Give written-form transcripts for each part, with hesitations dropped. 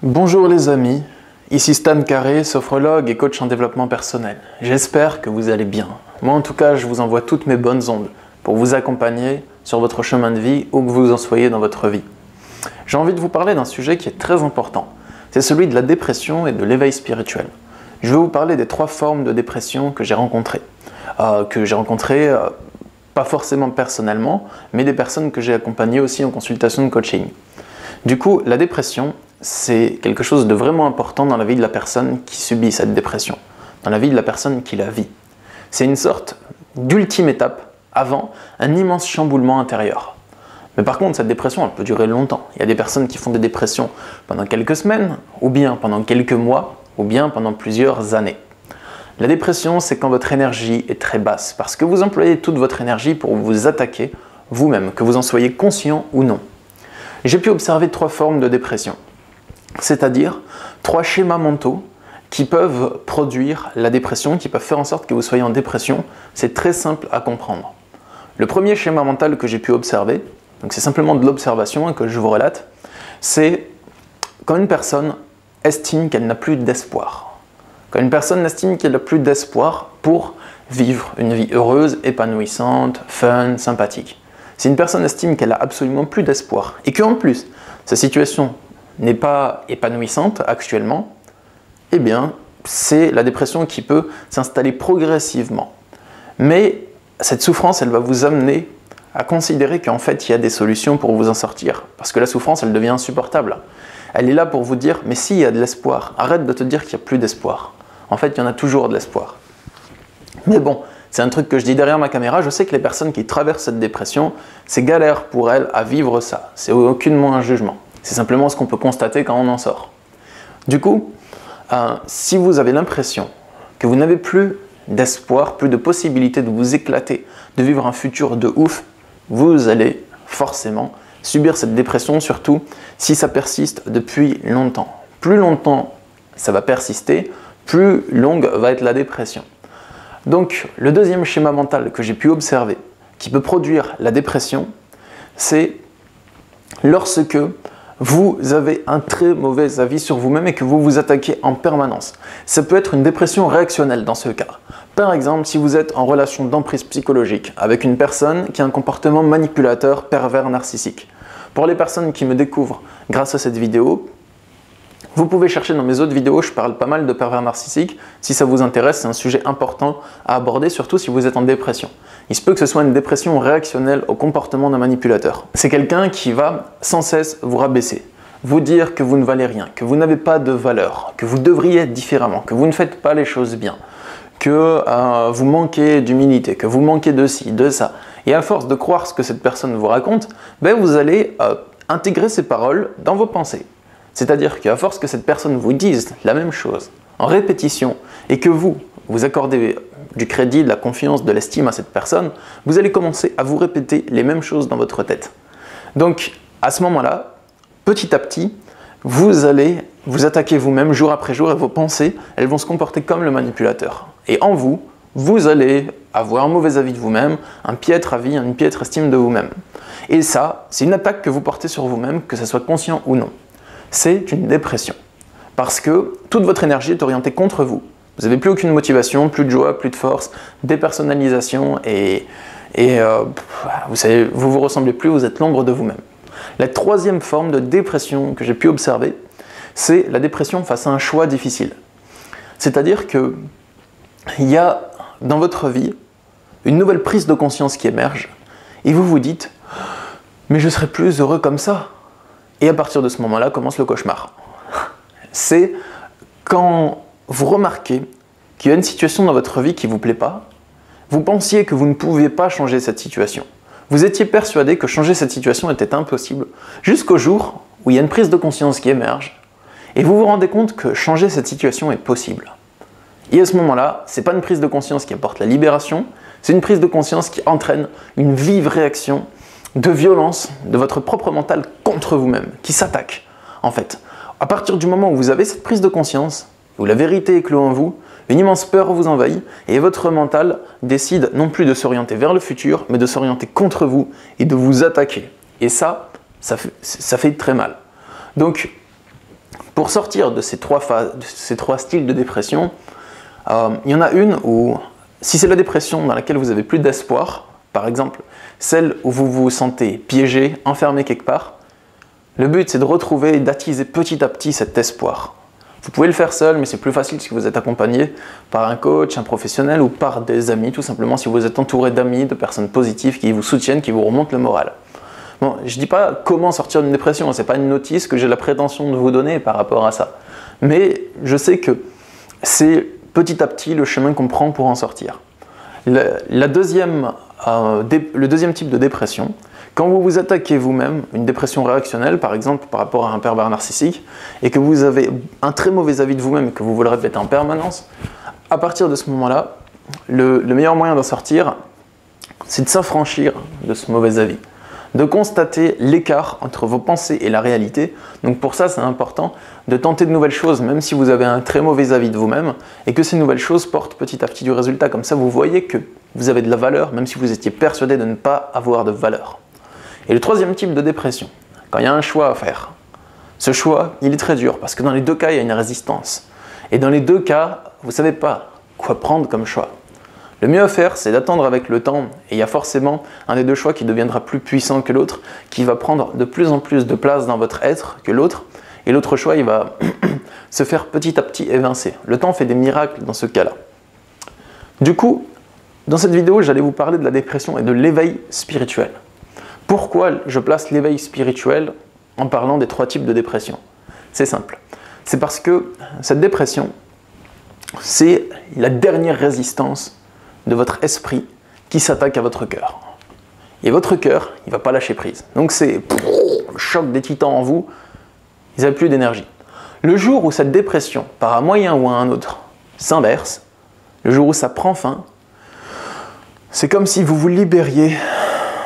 Bonjour les amis, ici Stan Carré, sophrologue et coach en développement personnel. J'espère que vous allez bien. Moi en tout cas, je vous envoie toutes mes bonnes ondes pour vous accompagner sur votre chemin de vie, où que vous en soyez dans votre vie. J'ai envie de vous parler d'un sujet qui est très important. C'est celui de la dépression et de l'éveil spirituel. Je vais vous parler des 3 formes de dépression que j'ai rencontrées. Pas forcément personnellement, mais des personnes que j'ai accompagnées aussi en consultation de coaching. Du coup, la dépression, c'est quelque chose de vraiment important dans la vie de la personne qui subit cette dépression, dans la vie de la personne qui la vit. C'est une sorte d'ultime étape avant un immense chamboulement intérieur. Mais par contre, cette dépression, elle peut durer longtemps. Il y a des personnes qui font des dépressions pendant quelques semaines, ou bien pendant quelques mois, ou bien pendant plusieurs années. La dépression, c'est quand votre énergie est très basse, parce que vous employez toute votre énergie pour vous attaquer vous-même, que vous en soyez conscient ou non. J'ai pu observer 3 formes de dépression, c'est-à-dire 3 schémas mentaux qui peuvent produire la dépression, qui peuvent faire en sorte que vous soyez en dépression. C'est très simple à comprendre. Le premier schéma mental que j'ai pu observer, donc c'est simplement de l'observation et que je vous relate, c'est quand une personne estime qu'elle n'a plus d'espoir. Quand une personne estime qu'elle n'a plus d'espoir pour vivre une vie heureuse, épanouissante, fun, sympathique. Si une personne estime qu'elle n'a absolument plus d'espoir et qu'en plus, sa situation n'est pas épanouissante actuellement, eh bien, c'est la dépression qui peut s'installer progressivement. Mais cette souffrance, elle va vous amener à considérer qu'en fait, il y a des solutions pour vous en sortir. Parce que la souffrance, elle devient insupportable. Elle est là pour vous dire, mais s'il y a de l'espoir, arrête de te dire qu'il n'y a plus d'espoir. En fait, il y en a toujours de l'espoir. Mais bon, c'est un truc que je dis derrière ma caméra. Je sais que les personnes qui traversent cette dépression, c'est galère pour elles à vivre ça. C'est aucunement un jugement. C'est simplement ce qu'on peut constater quand on en sort. Du coup, si vous avez l'impression que vous n'avez plus d'espoir, plus de possibilité de vous éclater, de vivre un futur de ouf, vous allez forcément subir cette dépression, surtout si ça persiste depuis longtemps. Plus longtemps ça va persister, plus longue va être la dépression. Donc, le deuxième schéma mental que j'ai pu observer, qui peut produire la dépression, c'est lorsque vous avez un très mauvais avis sur vous-même et que vous vous attaquez en permanence. Ça peut être une dépression réactionnelle dans ce cas. Par exemple, si vous êtes en relation d'emprise psychologique avec une personne qui a un comportement manipulateur, pervers, narcissique. Pour les personnes qui me découvrent grâce à cette vidéo, vous pouvez chercher dans mes autres vidéos, je parle pas mal de pervers narcissiques. Si ça vous intéresse, c'est un sujet important à aborder, surtout si vous êtes en dépression. Il se peut que ce soit une dépression réactionnelle au comportement d'un manipulateur. C'est quelqu'un qui va sans cesse vous rabaisser, vous dire que vous ne valez rien, que vous n'avez pas de valeur, que vous devriez être différemment, que vous ne faites pas les choses bien, que vous manquez d'humilité, que vous manquez de ci, de ça. Et à force de croire ce que cette personne vous raconte, vous allez intégrer ces paroles dans vos pensées. C'est-à-dire qu'à force que cette personne vous dise la même chose, en répétition, et que vous accordez du crédit, de la confiance, de l'estime à cette personne, vous allez commencer à vous répéter les mêmes choses dans votre tête. Donc, à ce moment-là, petit à petit, vous allez vous attaquer vous-même jour après jour et vos pensées, elles vont se comporter comme le manipulateur. Et en vous, vous allez avoir un mauvais avis de vous-même, un piètre avis, une piètre estime de vous-même. Et ça, c'est une attaque que vous portez sur vous-même, que ce soit conscient ou non. C'est une dépression. Parce que toute votre énergie est orientée contre vous. Vous n'avez plus aucune motivation, plus de joie, plus de force, dépersonnalisation et vous savez, vous vous ressemblez plus, vous êtes l'ombre de vous-même. La troisième forme de dépression que j'ai pu observer, c'est la dépression face à un choix difficile. C'est-à-dire que il y a dans votre vie une nouvelle prise de conscience qui émerge et vous vous dites « mais je serai plus heureux comme ça ». Et à partir de ce moment-là, commence le cauchemar. C'est quand vous remarquez qu'il y a une situation dans votre vie qui ne vous plaît pas, vous pensiez que vous ne pouviez pas changer cette situation. Vous étiez persuadé que changer cette situation était impossible, jusqu'au jour où il y a une prise de conscience qui émerge, et vous vous rendez compte que changer cette situation est possible. Et à ce moment-là, ce n'est pas une prise de conscience qui apporte la libération, c'est une prise de conscience qui entraîne une vive réaction de violence de votre propre mental contre vous-même, qui s'attaque. En fait, à partir du moment où vous avez cette prise de conscience, où la vérité éclot en vous, une immense peur vous envahit et votre mental décide non plus de s'orienter vers le futur, mais de s'orienter contre vous et de vous attaquer. Et ça fait très mal. Donc, pour sortir de ces trois styles de dépression, il y en a une où, si c'est la dépression dans laquelle vous avez plus d'espoir, par exemple, celle où vous vous sentez piégé, enfermé quelque part, le but c'est de retrouver et d'attiser petit à petit cet espoir. Vous pouvez le faire seul, mais c'est plus facile si vous êtes accompagné par un coach, un professionnel ou par des amis, tout simplement si vous êtes entouré d'amis, de personnes positives qui vous soutiennent, qui vous remontent le moral. Bon, je ne dis pas comment sortir d'une dépression, ce n'est pas une notice que j'ai la prétention de vous donner par rapport à ça. Mais je sais que c'est petit à petit le chemin qu'on prend pour en sortir. Le deuxième type de dépression, quand vous vous attaquez vous-même, une dépression réactionnelle par exemple par rapport à un pervers narcissique, et que vous avez un très mauvais avis de vous-même et que vous vous le répétez en permanence, à partir de ce moment-là, le meilleur moyen d'en sortir, c'est de s'affranchir de ce mauvais avis, de constater l'écart entre vos pensées et la réalité. Donc pour ça, c'est important de tenter de nouvelles choses, même si vous avez un très mauvais avis de vous-même, et que ces nouvelles choses portent petit à petit du résultat. Comme ça, vous voyez que vous avez de la valeur, même si vous étiez persuadé de ne pas avoir de valeur. Et le troisième type de dépression, quand il y a un choix à faire, ce choix, il est très dur, parce que dans les deux cas, il y a une résistance. Et dans les deux cas, vous ne savez pas quoi prendre comme choix. Le mieux à faire, c'est d'attendre avec le temps, et il y a forcément un des deux choix qui deviendra plus puissant que l'autre, qui va prendre de plus en plus de place dans votre être que l'autre, et l'autre choix, il va se faire petit à petit évincer. Le temps fait des miracles dans ce cas-là. Du coup, dans cette vidéo, j'allais vous parler de la dépression et de l'éveil spirituel. Pourquoi je place l'éveil spirituel en parlant des trois types de dépression? C'est simple. C'est parce que cette dépression, c'est la dernière résistance de votre esprit qui s'attaque à votre cœur. Et votre cœur, il ne va pas lâcher prise. Donc c'est le choc des titans en vous, ils n'avez plus d'énergie. Le jour où cette dépression, par un moyen ou un autre, s'inverse, le jour où ça prend fin, c'est comme si vous vous libériez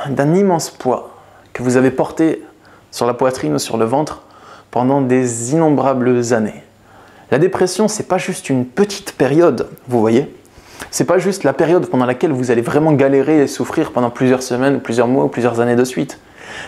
d'un immense poids que vous avez porté sur la poitrine ou sur le ventre pendant des innombrables années. La dépression, c'est pas juste une petite période, vous voyez. C'est pas juste la période pendant laquelle vous allez vraiment galérer et souffrir pendant plusieurs semaines, plusieurs mois ou plusieurs années de suite.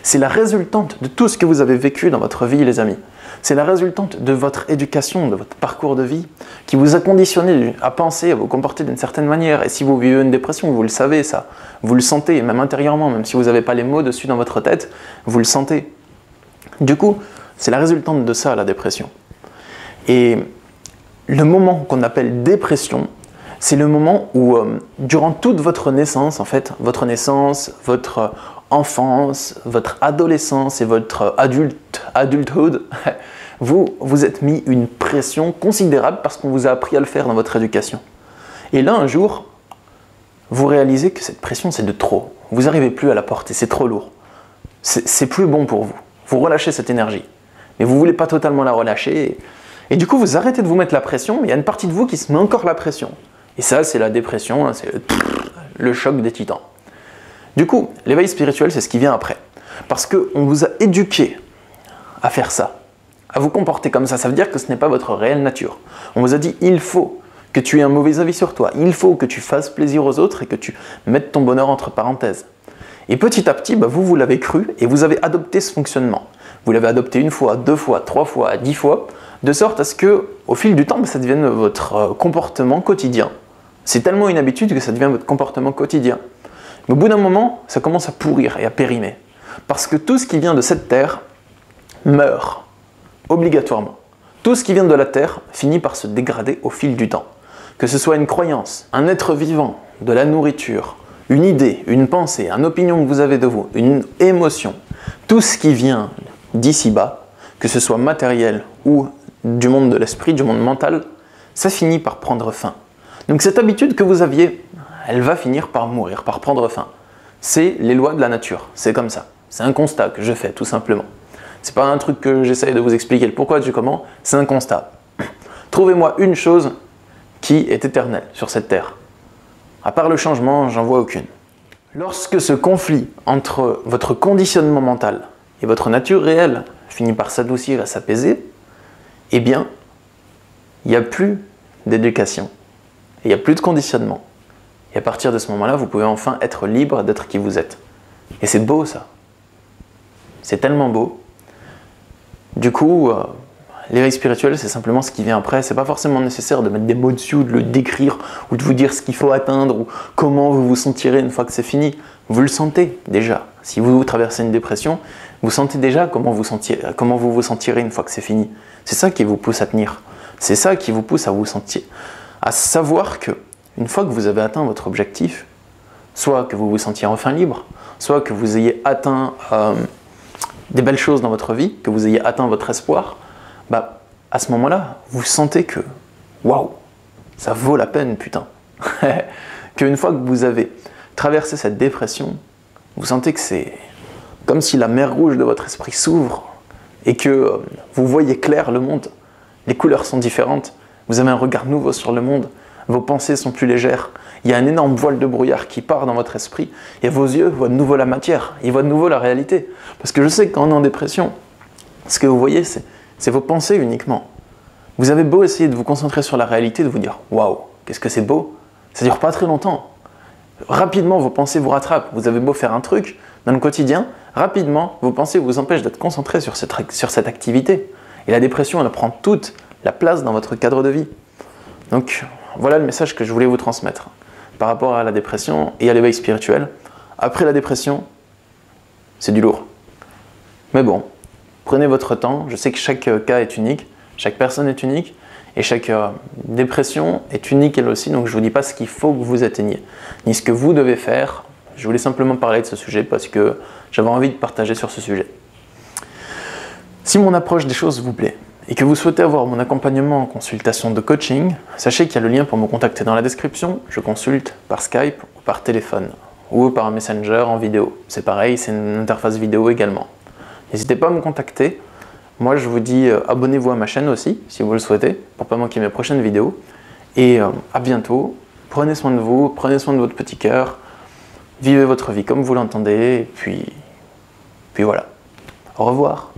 C'est la résultante de tout ce que vous avez vécu dans votre vie, les amis. C'est la résultante de votre éducation, de votre parcours de vie, qui vous a conditionné à penser, à vous comporter d'une certaine manière. Et si vous vivez une dépression, vous le savez ça. Vous le sentez, même intérieurement, même si vous n'avez pas les mots dessus dans votre tête, vous le sentez. Du coup, c'est la résultante de ça, la dépression. Et le moment qu'on appelle dépression, c'est le moment où, durant toute votre naissance, en fait, votre naissance, votre enfance, votre adolescence et votre adulthood, vous êtes mis une pression considérable parce qu'on vous a appris à le faire dans votre éducation. Et là, un jour, vous réalisez que cette pression, c'est de trop. Vous n'arrivez plus à la porter, c'est trop lourd. C'est plus bon pour vous. Vous relâchez cette énergie. Mais vous ne voulez pas totalement la relâcher. Et du coup, vous arrêtez de vous mettre la pression, mais il y a une partie de vous qui se met encore la pression. Et ça, c'est la dépression, c'est le choc des titans. Du coup, l'éveil spirituel, c'est ce qui vient après. Parce qu'on vous a éduqué à faire ça, à vous comporter comme ça. Ça veut dire que ce n'est pas votre réelle nature. On vous a dit, il faut que tu aies un mauvais avis sur toi. Il faut que tu fasses plaisir aux autres et que tu mettes ton bonheur entre parenthèses. Et petit à petit, vous l'avez cru et vous avez adopté ce fonctionnement. Vous l'avez adopté une fois, deux fois, trois fois, 10 fois, de sorte à ce que, au fil du temps, ça devienne votre comportement quotidien. C'est tellement une habitude que ça devient votre comportement quotidien. Mais au bout d'un moment, ça commence à pourrir et à périmer. Parce que tout ce qui vient de cette terre meurt, obligatoirement. Tout ce qui vient de la terre finit par se dégrader au fil du temps. Que ce soit une croyance, un être vivant, de la nourriture, une idée, une pensée, une opinion que vous avez de vous, une émotion, tout ce qui vient d'ici-bas, que ce soit matériel ou du monde de l'esprit, du monde mental, ça finit par prendre fin. Donc cette habitude que vous aviez, elle va finir par mourir, par prendre fin. C'est les lois de la nature, c'est comme ça. C'est un constat que je fais, tout simplement. C'est pas un truc que j'essaye de vous expliquer le pourquoi du comment, c'est un constat. Trouvez-moi une chose qui est éternelle sur cette terre. À part le changement, j'en vois aucune. Lorsque ce conflit entre votre conditionnement mental et votre nature réelle finit par s'adoucir et s'apaiser, eh bien, il n'y a plus d'éducation. Il n'y a plus de conditionnement. Et à partir de ce moment-là, vous pouvez enfin être libre d'être qui vous êtes. Et c'est beau ça. C'est tellement beau. Du coup, L'éveil spirituel, c'est simplement ce qui vient après. C'est pas forcément nécessaire de mettre des mots dessus, ou de le décrire, ou de vous dire ce qu'il faut atteindre, ou comment vous vous sentirez une fois que c'est fini. Vous le sentez déjà. Si vous traversez une dépression, vous sentez déjà comment vous vous sentirez une fois que c'est fini. C'est ça qui vous pousse à tenir. C'est ça qui vous pousse à vous sentir, à savoir que une fois que vous avez atteint votre objectif, soit que vous vous sentiez enfin libre, soit que vous ayez atteint des belles choses dans votre vie, que vous ayez atteint votre espoir, bah, à ce moment-là, vous sentez que, waouh, ça vaut la peine, putain. Qu'une fois que vous avez traversé cette dépression, vous sentez que c'est comme si la mer rouge de votre esprit s'ouvre et que vous voyez clair le monde. Les couleurs sont différentes, vous avez un regard nouveau sur le monde, vos pensées sont plus légères, il y a un énorme voile de brouillard qui part dans votre esprit et vos yeux voient de nouveau la matière, ils voient de nouveau la réalité. Parce que je sais que quand on est en dépression, ce que vous voyez, c'est vos pensées uniquement. Vous avez beau essayer de vous concentrer sur la réalité, de vous dire « Waouh, qu'est-ce que c'est beau !» Ça ne dure pas très longtemps. Rapidement, vos pensées vous rattrapent. Vous avez beau faire un truc dans le quotidien, rapidement, vos pensées vous empêchent d'être concentré sur cette activité. Et la dépression, elle prend toute la place dans votre cadre de vie. Donc, voilà le message que je voulais vous transmettre par rapport à la dépression et à l'éveil spirituel. Après la dépression, c'est du lourd. Mais bon, prenez votre temps. Je sais que chaque cas est unique, chaque personne est unique et chaque dépression est unique elle aussi. Donc je ne vous dis pas ce qu'il faut que vous atteigniez, ni ce que vous devez faire. Je voulais simplement parler de ce sujet parce que j'avais envie de partager sur ce sujet. Si mon approche des choses vous plaît et que vous souhaitez avoir mon accompagnement en consultation de coaching, sachez qu'il y a le lien pour me contacter dans la description. Je consulte par Skype ou par téléphone ou par Messenger en vidéo. C'est pareil, c'est une interface vidéo également. N'hésitez pas à me contacter. Moi, je vous dis abonnez-vous à ma chaîne aussi, si vous le souhaitez, pour ne pas manquer mes prochaines vidéos. Et à bientôt. Prenez soin de vous, prenez soin de votre petit cœur. Vivez votre vie comme vous l'entendez. Et puis voilà. Au revoir.